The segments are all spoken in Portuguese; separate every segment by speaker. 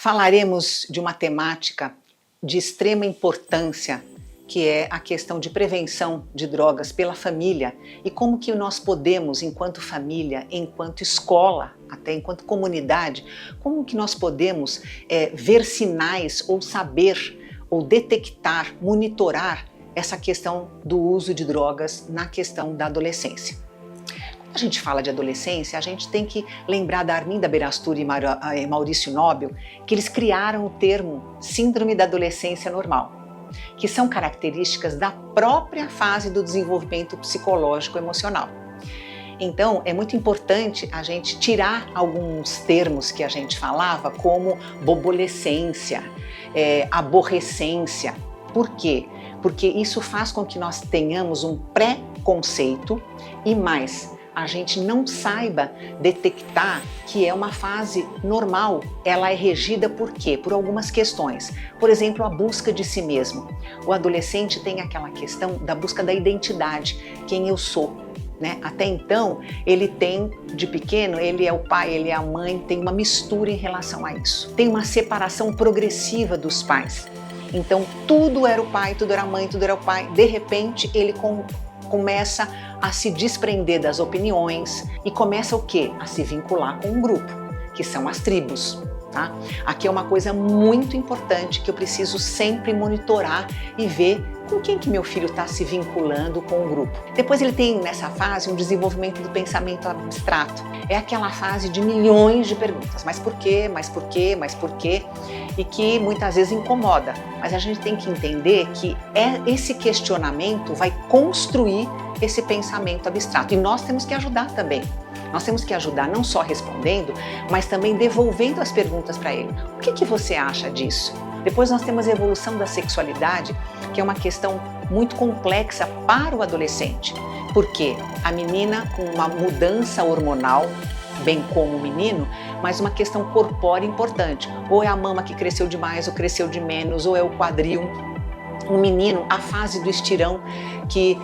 Speaker 1: falaremos de uma temática de extrema importância, que é a questão de prevenção de drogas pela família e como que nós podemos, enquanto família, enquanto escola, até enquanto comunidade, como que nós podemos ver sinais ou saber ou detectar, monitorar essa questão do uso de drogas na questão da adolescência. Quando a gente fala de adolescência, a gente tem que lembrar da Arminda Berastur e Maurício Nobel, que eles criaram o termo Síndrome da Adolescência Normal, que são características da própria fase do desenvolvimento psicológico emocional. Então, é muito importante a gente tirar alguns termos que a gente falava, como bobolescência, aborrecência. Por quê? Porque isso faz com que nós tenhamos um pré-conceito e mais, a gente não saiba detectar que é uma fase normal. Ela é regida por quê? Por algumas questões. Por exemplo, a busca de si mesmo. O adolescente tem aquela questão da busca da identidade, quem eu sou, né? Até então, ele tem, de pequeno, ele é o pai, ele é a mãe, tem uma mistura em relação a isso. Tem uma separação progressiva dos pais. Então, tudo era o pai, tudo era a mãe, tudo era o pai. De repente, ele começa a se desprender das opiniões e começa o quê? A se vincular com um grupo, que são as tribos. Tá? Aqui é uma coisa muito importante que eu preciso sempre monitorar e ver com quem que meu filho está se vinculando com o grupo. Depois ele tem nessa fase um desenvolvimento do pensamento abstrato. É aquela fase de milhões de perguntas. Mas por quê? Mas por quê? Mas por quê? E que muitas vezes incomoda. Mas a gente tem que entender que esse questionamento vai construir esse pensamento abstrato. E nós temos que ajudar também. Nós temos que ajudar não só respondendo, mas também devolvendo as perguntas para ele. O que você acha disso? Depois nós temos a evolução da sexualidade, que é uma questão muito complexa para o adolescente. Porque a menina com uma mudança hormonal, bem como o menino, mas uma questão corpórea importante. Ou é a mama que cresceu demais ou cresceu de menos, ou é o quadril. Um menino, a fase do estirão, que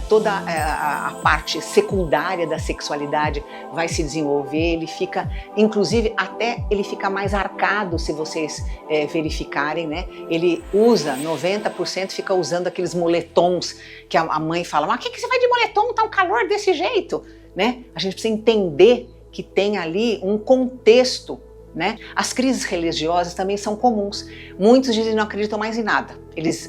Speaker 1: toda a parte secundária da sexualidade vai se desenvolver, ele fica, inclusive até ele fica mais arcado, se vocês verificarem, né? Ele usa, 90% fica usando aqueles moletons que a mãe fala, mas que você vai de moletom, tá um calor desse jeito, né? A gente precisa entender que tem ali um contexto, né? As crises religiosas também são comuns. Muitos dizem que não acreditam mais em nada.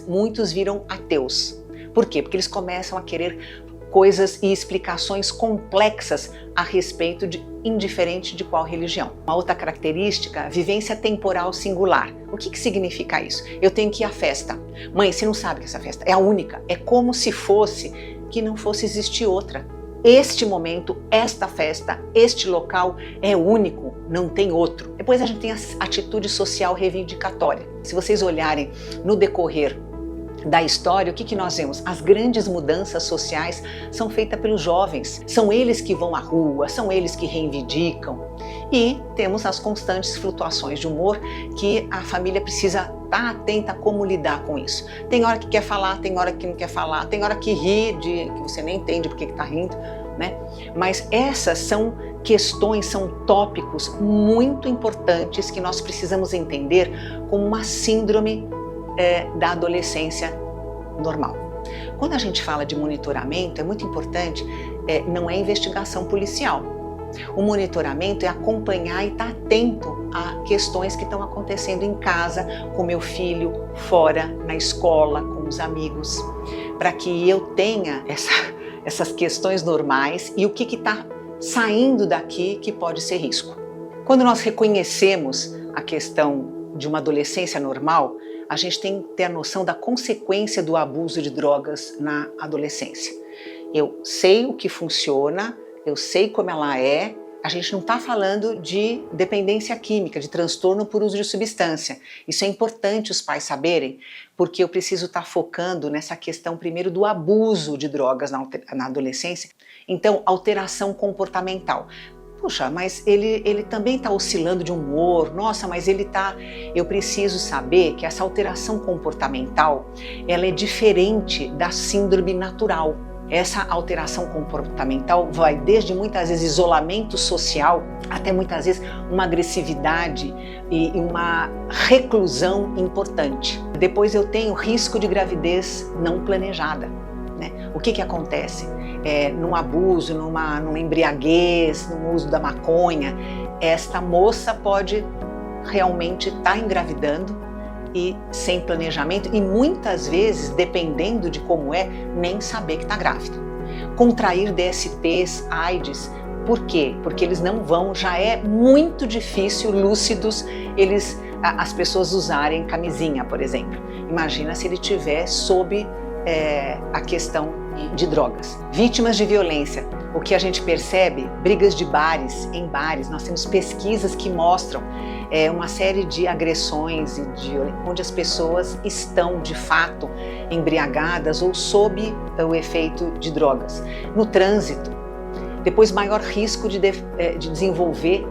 Speaker 1: Muitos viram ateus. Por quê? Porque eles começam a querer coisas e explicações complexas a respeito de indiferente de qual religião. Uma outra característica, vivência temporal singular. O que significa isso? Eu tenho que ir à festa. Mãe, você não sabe que essa festa é a única. É como se fosse que não fosse existir outra. Este momento, esta festa, este local é único, não tem outro. Depois a gente tem a atitude social reivindicatória. Se vocês olharem no decorrer da história, o que nós vemos? As grandes mudanças sociais são feitas pelos jovens. São eles que vão à rua, são eles que reivindicam. E temos as constantes flutuações de humor que a família precisa estar atenta a como lidar com isso. Tem hora que quer falar, tem hora que não quer falar, tem hora que ri, que você nem entende porque está rindo, né? Mas essas são questões, são tópicos muito importantes que nós precisamos entender como uma síndrome da adolescência normal. Quando a gente fala de monitoramento, é muito importante, não é investigação policial. O monitoramento é acompanhar e estar atento a questões que estão acontecendo em casa, com meu filho, fora, na escola, com os amigos, para que eu tenha essas questões normais e o que está saindo daqui que pode ser risco. Quando nós reconhecemos a questão de uma adolescência normal, a gente tem que ter a noção da consequência do abuso de drogas na adolescência. Eu sei o que funciona, eu sei como ela é. A gente não está falando de dependência química, de transtorno por uso de substância. Isso é importante os pais saberem, porque eu preciso estar focando nessa questão primeiro do abuso de drogas na adolescência. Então, alteração comportamental. Puxa, mas ele também está oscilando de humor, nossa, mas eu preciso saber que essa alteração comportamental, ela é diferente da síndrome natural. Essa alteração comportamental vai desde muitas vezes isolamento social até muitas vezes uma agressividade e uma reclusão importante. Depois eu tenho risco de gravidez não planejada, né? O que acontece? Num abuso, numa embriaguez, no uso da maconha, esta moça pode realmente estar engravidando e sem planejamento e muitas vezes, dependendo de como nem saber que está grávida. Contrair DSTs, AIDS, por quê? Porque eles não vão, já é muito difícil, lúcidos, as pessoas usarem camisinha, por exemplo. Imagina se ele estiver sob a questão de drogas. Vítimas de violência. O que a gente percebe, brigas de bares, em bares, nós temos pesquisas que mostram uma série de agressões onde as pessoas estão de fato embriagadas ou sob o efeito de drogas. No trânsito, depois maior risco de desenvolver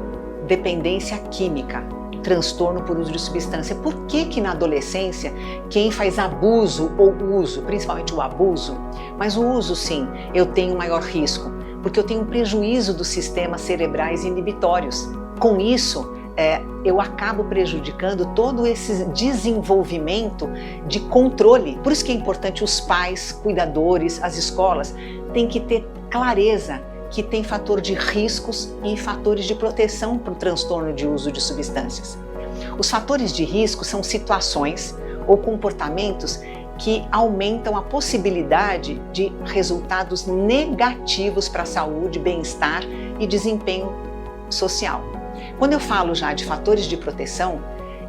Speaker 1: dependência química, transtorno por uso de substância. Por que na adolescência quem faz abuso ou uso, principalmente o abuso, mas o uso sim, eu tenho maior risco, porque eu tenho um prejuízo dos sistemas cerebrais inibitórios. Com isso, eu acabo prejudicando todo esse desenvolvimento de controle. Por isso que é importante os pais, cuidadores, as escolas, têm que ter clareza que tem fator de riscos e fatores de proteção para o transtorno de uso de substâncias. Os fatores de risco são situações ou comportamentos que aumentam a possibilidade de resultados negativos para a saúde, bem-estar e desempenho social. Quando eu falo já de fatores de proteção,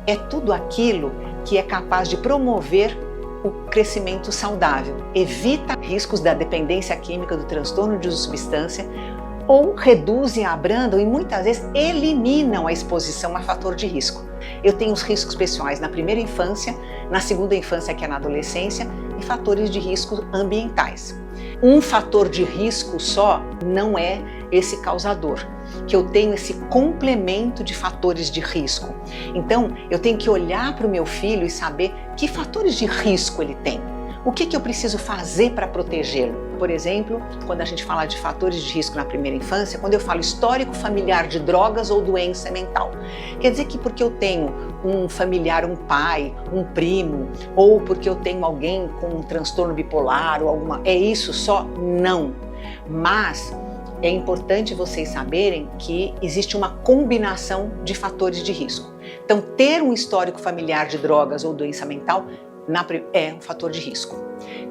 Speaker 1: é tudo aquilo que é capaz de promover o crescimento saudável, evita riscos da dependência química, do transtorno de uso de substância, ou reduzem, abrandam e muitas vezes eliminam a exposição a fator de risco. Eu tenho os riscos pessoais na primeira infância, na segunda infância, que é na adolescência, e fatores de risco ambientais. Um fator de risco só não é esse causador, que eu tenho esse complemento de fatores de risco. Então, eu tenho que olhar para o meu filho e saber que fatores de risco ele tem. O que eu preciso fazer para protegê-lo? Por exemplo, quando a gente fala de fatores de risco na primeira infância, quando eu falo histórico familiar de drogas ou doença mental, quer dizer que porque eu tenho um familiar, um pai, um primo, ou porque eu tenho alguém com um transtorno bipolar ou alguma... É isso só? Não. Mas é importante vocês saberem que existe uma combinação de fatores de risco. Então, ter um histórico familiar de drogas ou doença mental é um fator de risco.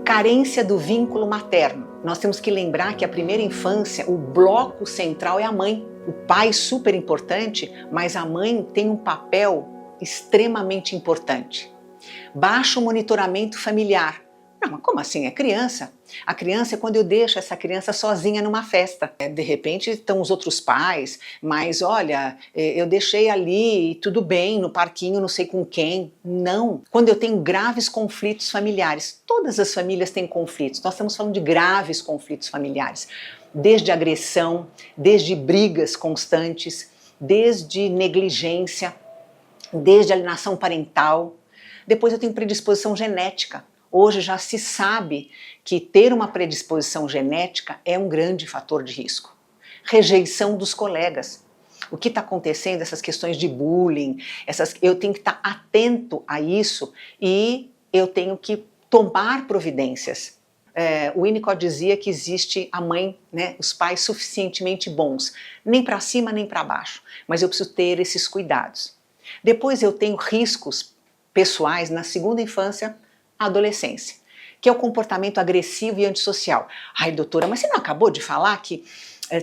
Speaker 1: Carência do vínculo materno. Nós temos que lembrar que a primeira infância, o bloco central é a mãe. O pai é super importante, mas a mãe tem um papel extremamente importante. Baixo monitoramento familiar. Não, mas como assim? É criança. A criança é quando eu deixo essa criança sozinha numa festa. De repente estão os outros pais, mas olha, eu deixei ali, tudo bem, no parquinho, não sei com quem. Não. Quando eu tenho graves conflitos familiares. Todas as famílias têm conflitos. Nós estamos falando de graves conflitos familiares. Desde agressão, desde brigas constantes, desde negligência, desde alienação parental. Depois eu tenho predisposição genética. Hoje já se sabe que ter uma predisposição genética é um grande fator de risco. Rejeição dos colegas. O que está acontecendo, essas questões de bullying, eu tenho que estar atento a isso e eu tenho que tomar providências. O Winnicott dizia que existe a mãe, né, os pais suficientemente bons, nem para cima nem para baixo, mas eu preciso ter esses cuidados. Depois eu tenho riscos pessoais na segunda infância, adolescência, que é o comportamento agressivo e antissocial. Ai, doutora, mas você não acabou de falar que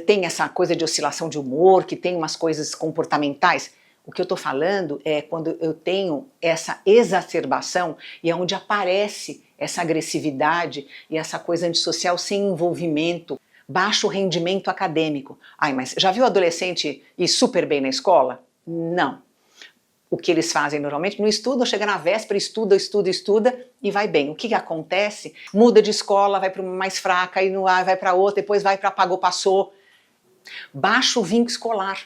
Speaker 1: tem essa coisa de oscilação de humor, que tem umas coisas comportamentais? O que eu estou falando é quando eu tenho essa exacerbação e é onde aparece essa agressividade e essa coisa antissocial sem envolvimento, baixo rendimento acadêmico. Ai, mas já viu adolescente ir super bem na escola? Não. O que eles fazem normalmente, não estudam, chega na véspera, estuda e vai bem. O que acontece? Muda de escola, vai para uma mais fraca, e vai para outra, depois vai para pagou, passou. Baixo vínculo escolar.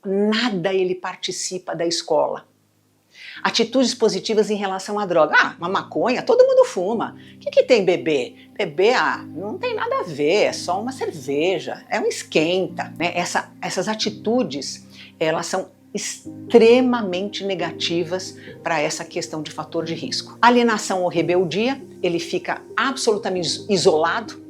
Speaker 1: Nada ele participa da escola. Atitudes positivas em relação à droga. Ah, uma maconha, todo mundo fuma. O que tem beber? Beber, não tem nada a ver, é só uma cerveja, é um esquenta, né? Essas atitudes, elas são extremamente negativas para essa questão de fator de risco. Alienação ou rebeldia, ele fica absolutamente isolado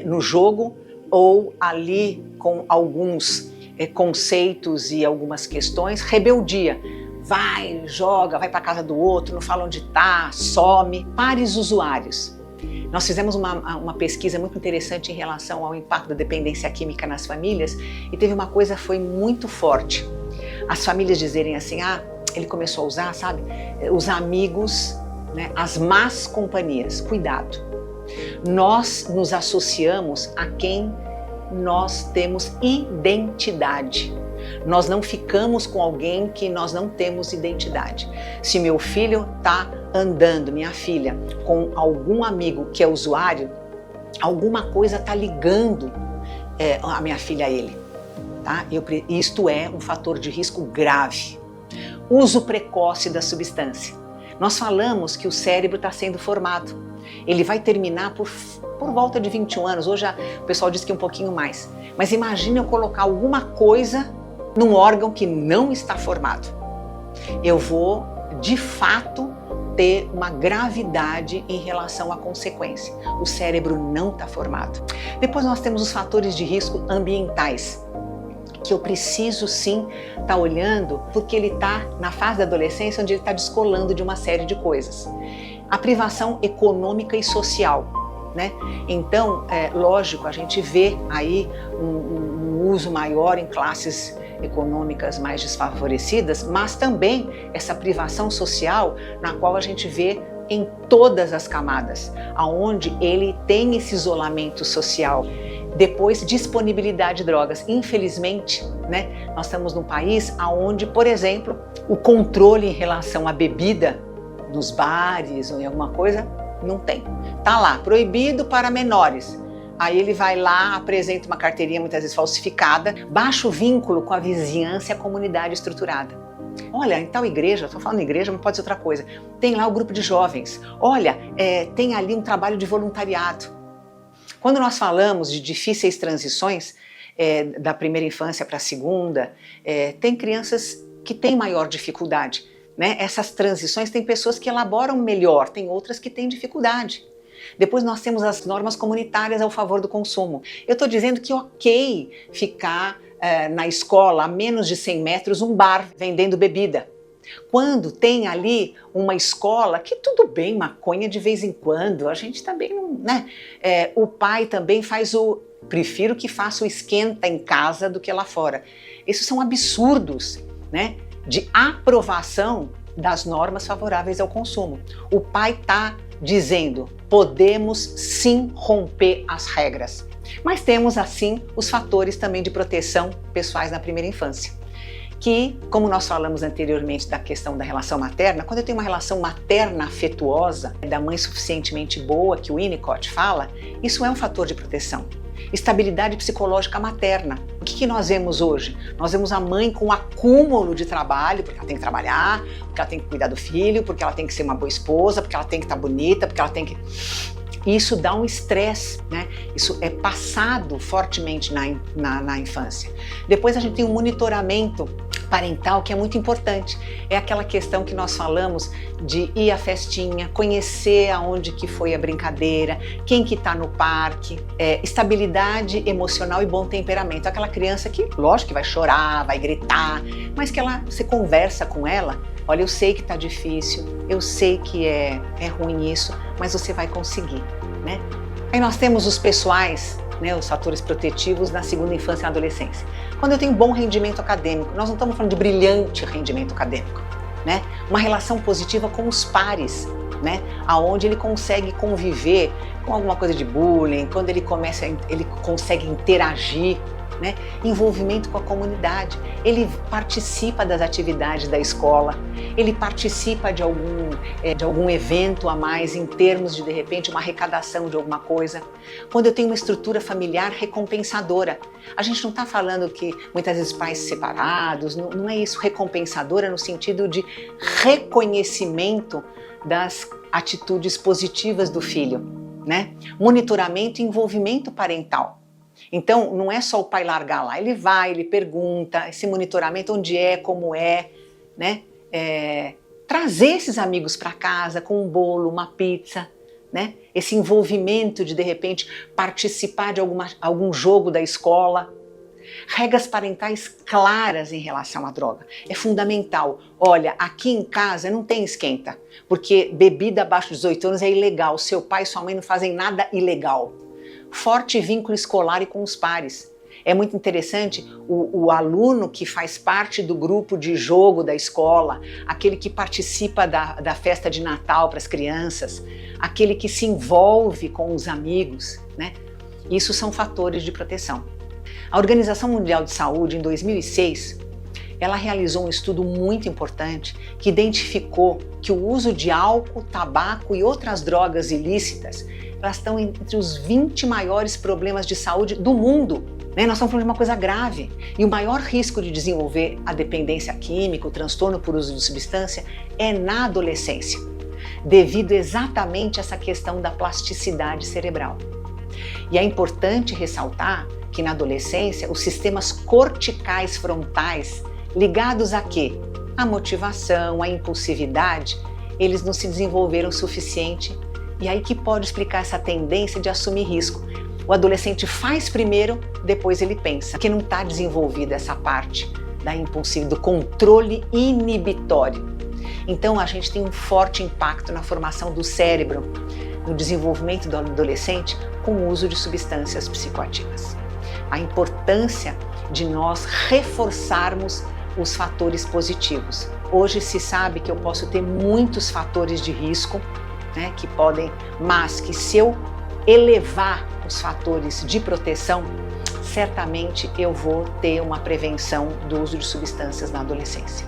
Speaker 1: no jogo ou ali com alguns conceitos e algumas questões. Rebeldia, vai, joga, vai para casa do outro, não fala onde está, some. Pares usuários. Nós fizemos uma pesquisa muito interessante em relação ao impacto da dependência química nas famílias e teve uma coisa que foi muito forte. As famílias dizerem assim, ele começou a usar, sabe, os amigos, né, as más companhias. Cuidado. Nós nos associamos a quem nós temos identidade. Nós não ficamos com alguém que nós não temos identidade. Se meu filho está andando, minha filha, com algum amigo que é usuário, alguma coisa está ligando a minha filha a ele. Tá? Isto é um fator de risco grave. Uso precoce da substância. Nós falamos que o cérebro está sendo formado. Ele vai terminar por volta de 21 anos. Hoje o pessoal diz que um pouquinho mais. Mas imagine eu colocar alguma coisa num órgão que não está formado. Eu vou, de fato, ter uma gravidade em relação à consequência. O cérebro não está formado. Depois nós temos os fatores de risco ambientais, que eu preciso sim estar olhando, porque ele está na fase da adolescência onde ele está descolando de uma série de coisas. A privação econômica e social, né? Então, lógico, a gente vê aí um uso maior em classes econômicas mais desfavorecidas, mas também essa privação social na qual a gente vê em todas as camadas, aonde ele tem esse isolamento social. Depois, disponibilidade de drogas. Infelizmente, né, nós estamos num país onde, por exemplo, o controle em relação à bebida nos bares ou em alguma coisa, não tem. Tá lá, proibido para menores. Aí ele vai lá, apresenta uma carteirinha muitas vezes falsificada, baixa o vínculo com a vizinhança e a comunidade estruturada. Olha, em tal igreja, estou falando igreja, mas pode ser outra coisa, tem lá o grupo de jovens. Olha, tem ali um trabalho de voluntariado. Quando nós falamos de difíceis transições, da primeira infância para a segunda, tem crianças que têm maior dificuldade, né? Essas transições tem pessoas que elaboram melhor, tem outras que têm dificuldade. Depois nós temos as normas comunitárias ao favor do consumo. Eu estou dizendo que ok ficar na escola a menos de 100 metros um bar vendendo bebida. Quando tem ali uma escola que tudo bem, maconha de vez em quando, a gente também não, né? O pai também prefiro que faça o esquenta em casa do que lá fora. Esses são absurdos, né? De aprovação das normas favoráveis ao consumo. O pai está dizendo, podemos sim romper as regras. Mas temos assim os fatores também de proteção pessoais na primeira infância. Que, como nós falamos anteriormente da questão da relação materna, quando eu tenho uma relação materna afetuosa, da mãe suficientemente boa, que o Winnicott fala, isso é um fator de proteção. Estabilidade psicológica materna. O que nós vemos hoje? Nós vemos a mãe com um acúmulo de trabalho, porque ela tem que trabalhar, porque ela tem que cuidar do filho, porque ela tem que ser uma boa esposa, porque ela tem que estar bonita, porque ela tem que... Isso dá um estresse, né? Isso é passado fortemente na infância. Depois a gente tem um monitoramento parental que é muito importante. É aquela questão que nós falamos de ir à festinha, conhecer aonde que foi a brincadeira, quem que está no parque, estabilidade emocional e bom temperamento. Aquela criança que, lógico, que vai chorar, vai gritar, mas que você conversa com ela. Olha, eu sei que está difícil, eu sei que é ruim isso, mas você vai conseguir, né? Aí nós temos os pessoais, né, os fatores protetivos na segunda infância e na adolescência. Quando eu tenho bom rendimento acadêmico, nós não estamos falando de brilhante rendimento acadêmico, né? Uma relação positiva com os pares, né? Aonde ele consegue conviver com alguma coisa de bullying, quando ele consegue interagir, né? Envolvimento com a comunidade. Ele participa das atividades da escola, ele participa de algum evento a mais em termos de repente, uma arrecadação de alguma coisa. Quando eu tenho uma estrutura familiar recompensadora, a gente não está falando que muitas vezes pais separados, não é isso, recompensadora no sentido de reconhecimento das atitudes positivas do filho, né? Monitoramento e envolvimento parental. Então, não é só o pai largar lá, ele vai, ele pergunta, esse monitoramento onde é, como é, né? Trazer esses amigos para casa com um bolo, uma pizza, né? Esse envolvimento de repente, participar de algum jogo da escola. Regras parentais claras em relação à droga. É fundamental. Olha, aqui em casa não tem esquenta, porque bebida abaixo de 18 anos é ilegal. Seu pai e sua mãe não fazem nada ilegal. Forte vínculo escolar e com os pares. É muito interessante o aluno que faz parte do grupo de jogo da escola, aquele que participa da festa de Natal para as crianças, aquele que se envolve com os amigos, né? Isso são fatores de proteção. A Organização Mundial de Saúde, em 2006, ela realizou um estudo muito importante que identificou que o uso de álcool, tabaco e outras drogas ilícitas, elas estão entre os 20 maiores problemas de saúde do mundo. Nós estamos falando de uma coisa grave. E o maior risco de desenvolver a dependência química, o transtorno por uso de substância, é na adolescência, devido exatamente a essa questão da plasticidade cerebral. E é importante ressaltar que na adolescência os sistemas corticais frontais, ligados a quê? A motivação, a impulsividade, eles não se desenvolveram o suficiente. E aí que pode explicar essa tendência de assumir risco. O adolescente faz primeiro, depois ele pensa, porque não está desenvolvida essa parte da impulsividade, do controle inibitório. Então a gente tem um forte impacto na formação do cérebro, no desenvolvimento do adolescente com o uso de substâncias psicoativas. A importância de nós reforçarmos os fatores positivos. Hoje se sabe que eu posso ter muitos fatores de risco, né, que podem, mas que se eu elevar os fatores de proteção, certamente eu vou ter uma prevenção do uso de substâncias na adolescência.